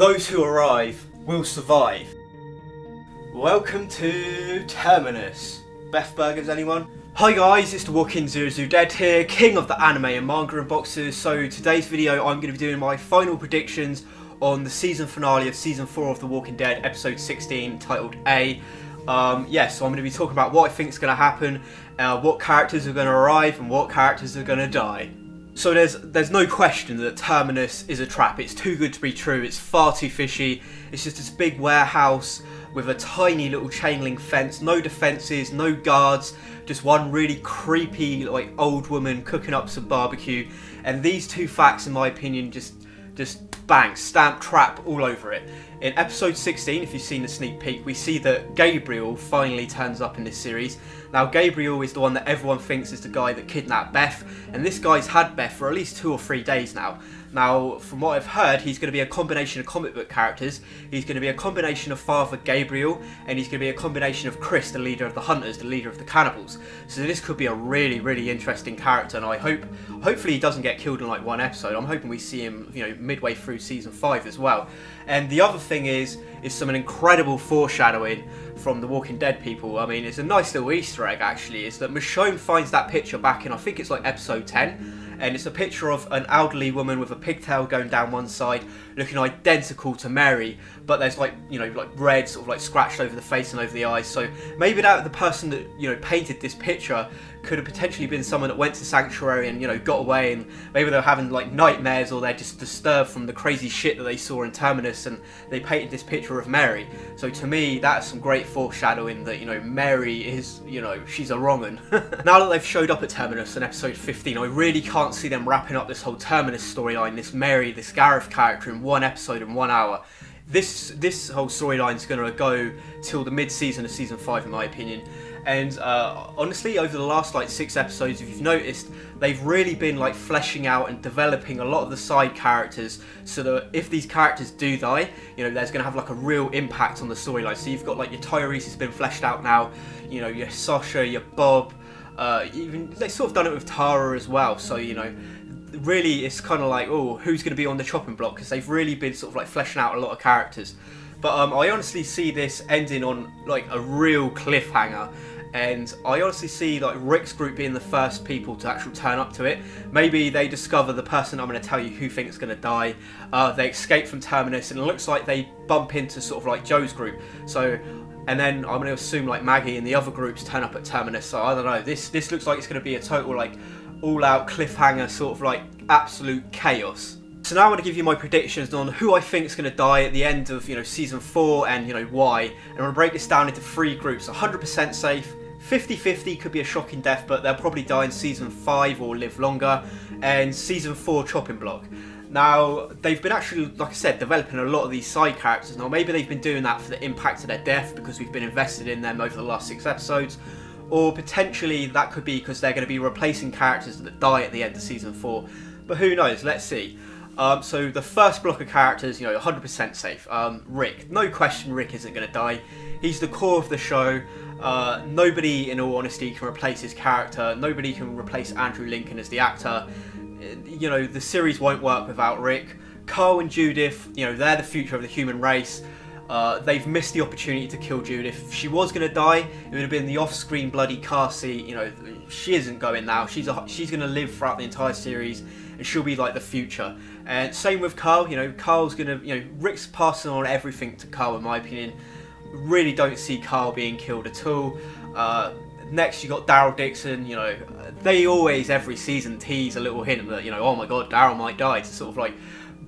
Those who arrive will survive. Welcome to Terminus. Beth Burgers, anyone? Hi guys, it's the Walking Zero Dead here, king of the anime and manga unboxers. So today's video I'm going to be doing my final predictions on the season finale of season 4 of The Walking Dead, episode 16, titled A. So I'm going to be talking about what I think is going to happen, what characters are going to arrive and what characters are going to die. So there's no question that Terminus is a trap. It's too good to be true. It's far too fishy. It's just this big warehouse with a tiny little chain link fence, no defences, no guards, just one really creepy like old woman cooking up some barbecue. And these two facts, in my opinion, just bang, stamp trap all over it. In episode 16, if you've seen the sneak peek, we see that Gabriel finally turns up in this series. Now, Gabriel is the one that everyone thinks is the guy that kidnapped Beth, and this guy's had Beth for at least 2 or 3 days now. Now, from what I've heard, he's going to be a combination of comic book characters. He's going to be a combination of Father Gabriel, and he's going to be a combination of Chris, the leader of the Hunters, the leader of the Cannibals. So this could be a really, really interesting character, and hopefully he doesn't get killed in like one episode. I'm hoping we see him, midway through season 5 as well. And the other thing is some incredible foreshadowing from the Walking Dead people. I mean, it's a nice little Easter egg actually, is that Michone finds that picture back in, I think it's like episode 10. And it's a picture of an elderly woman with a pigtail going down one side, looking identical to Mary, but there's like red sort of like scratched over the face and over the eyes. So maybe that the person that painted this picture could have potentially been someone that went to Sanctuary and got away, and maybe they're having like nightmares, or they're just disturbed from the crazy shit that they saw in Terminus, and they painted this picture of Mary. So to me, that's some great foreshadowing that Mary is she's a wrong-un. Now that they've showed up at Terminus in episode 15, I really can't see them wrapping up this whole Terminus storyline, this Mary, this Gareth character, in one episode in 1 hour. This whole storyline is going to go till the mid-season of season 5, in my opinion. And honestly, over the last like 6 episodes, if you've noticed, they've really been like fleshing out and developing a lot of the side characters, so that if these characters do die, there's going to have like a real impact on the storyline. So you've got like your Tyrese has been fleshed out now, your Sasha, your Bob, even they sort of done it with Tara as well. So really it's kind of like, oh, who's going to be on the chopping block, because they've really been sort of like fleshing out a lot of characters. But I honestly see this ending on like a real cliffhanger. And I honestly see like Rick's group being the first people to actually turn up to it. Maybe they discover the person I'm going to tell you who thinks is going to die. They escape from Terminus, and it looks like they bump into sort of like Joe's group. So, and then I'm going to assume like Maggie and the other groups turn up at Terminus. So I don't know. This looks like it's going to be a total like all-out cliffhanger, sort of like absolute chaos. So now I want to give you my predictions on who I think is going to die at the end of season 4 and why. And I'm going to break this down into 3 groups: 100% safe, 50-50 could be a shocking death, but they'll probably die in season 5 or live longer, and season 4 chopping block. Now, they've been actually, like I said, developing a lot of these side characters. Now, maybe they've been doing that for the impact of their death, because we've been invested in them over the last 6 episodes. Or potentially that could be because they're going to be replacing characters that die at the end of season 4. But who knows, let's see. So the first block of characters, 100% safe. Rick. No question Rick isn't going to die. He's the core of the show. Nobody, in all honesty, can replace his character. Nobody can replace Andrew Lincoln as the actor. The series won't work without Rick. Carl and Judith, they're the future of the human race. They've missed the opportunity to kill Judith. If she was going to die, it would have been the off-screen bloody car seat. She isn't going now. She's going to live throughout the entire series, and she'll be like the future. And same with Carl. Carl's going to, Rick's passing on everything to Carl, in my opinion. Really don't see Carl being killed at all. Next, you got Daryl Dixon. They always every season tease a little hint that oh my god, Daryl might die, to sort of like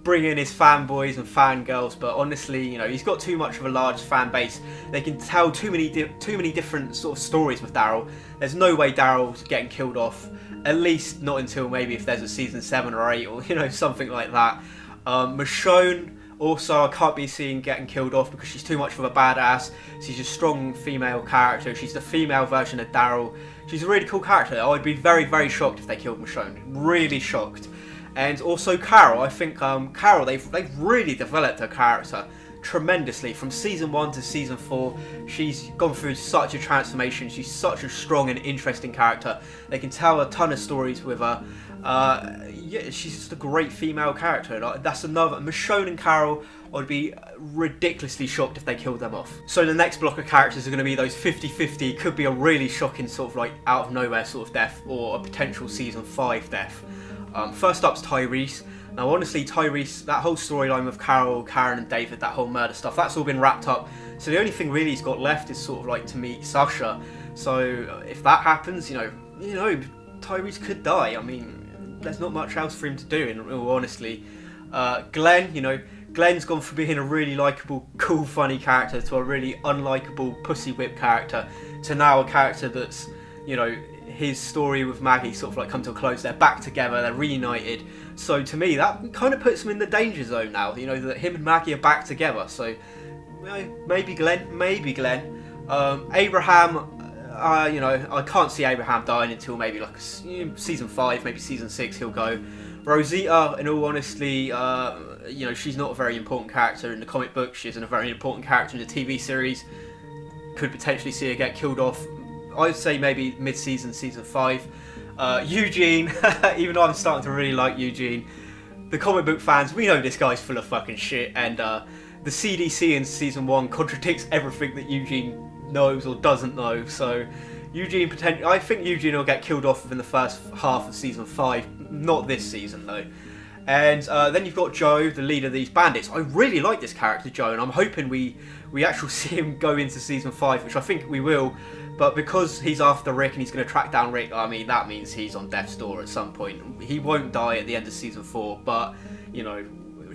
bring in his fanboys and fangirls. But honestly, he's got too much of a large fan base. They can tell too many different sort of stories with Daryl. There's no way Daryl's getting killed off. At least not until maybe if there's a season 7 or 8 or something like that. Michone also I can't be seen getting killed off, because she's too much of a badass. She's a strong female character. She's the female version of Daryl. She's a really cool character. I would be very, very shocked if they killed Michone. Really shocked. And also Carol. I think Carol, they've really developed her character tremendously from season 1 to season 4. She's gone through such a transformation. She's such a strong and interesting character. They can tell a ton of stories with her. Yeah, she's just a great female character. Like, that's another. Michonne and Carol I'd be ridiculously shocked if they killed them off. So the next block of characters are going to be those 50-50, could be a really shocking sort of like out of nowhere sort of death, or a potential season 5 death. First up's Tyrese. Now honestly, Tyrese, that whole storyline with Carol, Karen and David, that whole murder stuff, that's all been wrapped up. So the only thing really he's got left is sort of like to meet Sasha. So if that happens, you know, Tyrese could die. I mean, there's not much else for him to do, in all honesty. Glen, you know, Glen's gone from being a really likeable, cool, funny character to a really unlikable, pussy whip character, to now a character that's, you know, his story with Maggie sort of like come to a close. They're back together, they're reunited. So to me, that kind of puts him in the danger zone now. You know, that him and Maggie are back together. So, you know, maybe Glen, maybe Glen. Abraham. You know, I can't see Abraham dying until maybe like season 5, maybe season 6 he'll go. Rosita, in all honesty, you know, she's not a very important character in the comic book. She isn't a very important character in the TV series. Could potentially see her get killed off. I'd say maybe mid-season, season 5. Eugene, even though I'm starting to really like Eugene, the comic book fans, we know this guy's full of fucking shit, and the CDC in season 1 contradicts everything that Eugene knows or doesn't know. So Eugene I think Eugene will get killed off within the first half of season 5, not this season though. And then you've got Joe, the leader of these bandits. I really like this character, Joe, and I'm hoping we actually see him go into season 5, which I think we will. But because he's after Rick and he's going to track down Rick, I mean, that means he's on death's door at some point. He won't die at the end of season 4, but, you know,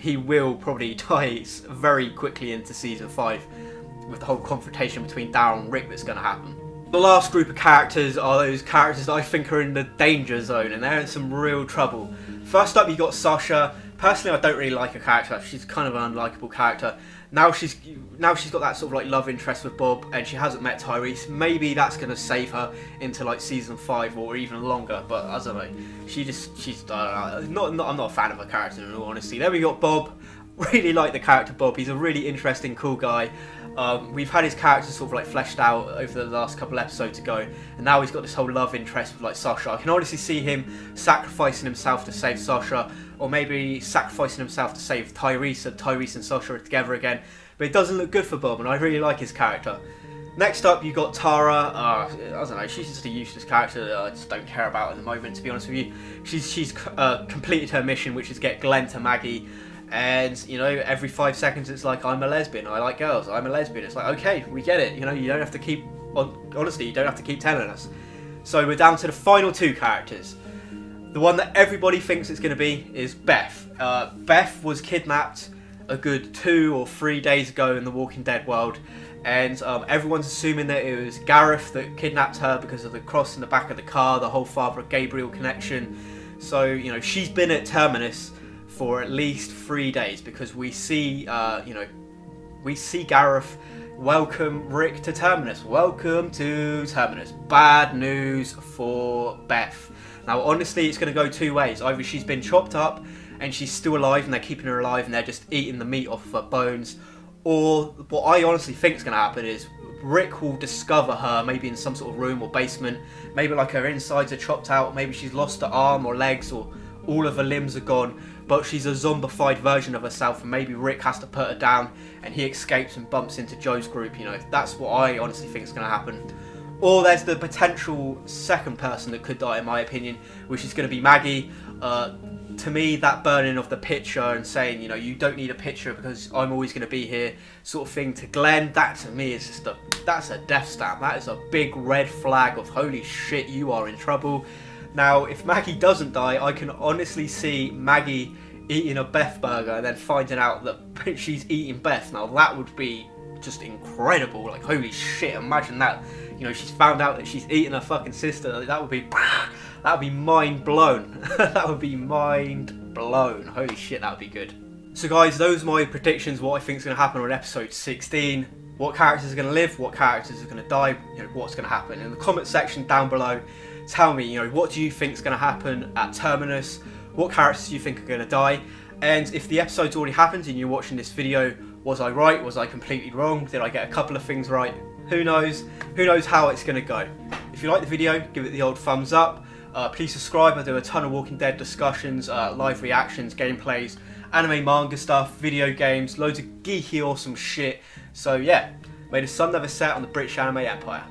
he will probably die very quickly into season 5 with the whole confrontation between Daryl and Rick that's going to happen. The last group of characters are those characters that I think are in the danger zone, and they're in some real trouble. First up, you got Sasha. Personally, I don't really like her character. She's kind of an unlikable character. Now she's got that sort of like love interest with Bob, and she hasn't met Tyrese. Maybe that's going to save her into like season 5 or even longer. But I don't know. She's I'm not a fan of her character in all honesty. Then we got Bob. Really like the character Bob. He's a really interesting, cool guy. We've had his character sort of like fleshed out over the last couple episodes ago, and now he's got this whole love interest with like Sasha. I can honestly see him sacrificing himself to save Sasha, or maybe sacrificing himself to save Tyrese, so Tyrese and Sasha are together again. But it doesn't look good for Bob, and I really like his character. Next up, you got Tara. I don't know, she's just a useless character I just don't care about at the moment, to be honest with you. She's completed her mission, which is get Glen to Maggie. And, you know, every 5 seconds it's like, I'm a lesbian, I like girls, I'm a lesbian. It's like, okay, we get it. You know, you don't have to keep, honestly, you don't have to keep telling us. So we're down to the final 2 characters. The one that everybody thinks it's going to be is Beth. Beth was kidnapped a good 2 or 3 days ago in the Walking Dead world. And everyone's assuming that it was Gareth that kidnapped her because of the cross in the back of the car, the whole Father of Gabriel connection. So, you know, she's been at Terminus for at least 3 days, because we see, you know, we see Gareth welcome Rick to Terminus. Welcome to Terminus. Bad news for Beth. Now, honestly, it's going to go 2 ways. Either she's been chopped up and she's still alive and they're keeping her alive and they're just eating the meat off of her bones, or what I honestly think is going to happen is Rick will discover her maybe in some sort of room or basement. Maybe like her insides are chopped out, maybe she's lost her arm or legs, or all of her limbs are gone, but she's a zombified version of herself, and maybe Rick has to put her down and he escapes and bumps into Joe's group. You know, that's what I honestly think is going to happen. Or there's the potential second person that could die, in my opinion, which is going to be Maggie. To me, that burning of the picture and saying, you know, you don't need a picture because I'm always going to be here, sort of thing, to Glen, that to me is just that's a death stamp. That is a big red flag of holy shit, you are in trouble. Now, if Maggie doesn't die, I can honestly see Maggie eating a Beth burger and then finding out that she's eating Beth. Now, that would be just incredible. Like, holy shit, imagine that. You know, she's found out that she's eating her fucking sister. That would be mind blown. That would be mind blown. Holy shit, that would be good. So guys, those are my predictions, what I think is going to happen on episode 16. What characters are going to live, what characters are going to die, you know, what's going to happen. In the comment section down below, tell me, you know, what do you think is going to happen at Terminus? What characters do you think are going to die? And if the episode's already happened and you're watching this video, was I right? Was I completely wrong? Did I get a couple of things right? Who knows? Who knows how it's going to go? If you like the video, give it the old thumbs up. Please subscribe. I do a ton of Walking Dead discussions, live reactions, gameplays, anime, manga stuff, video games, loads of geeky awesome shit. So yeah, may the sun never set on the British anime empire.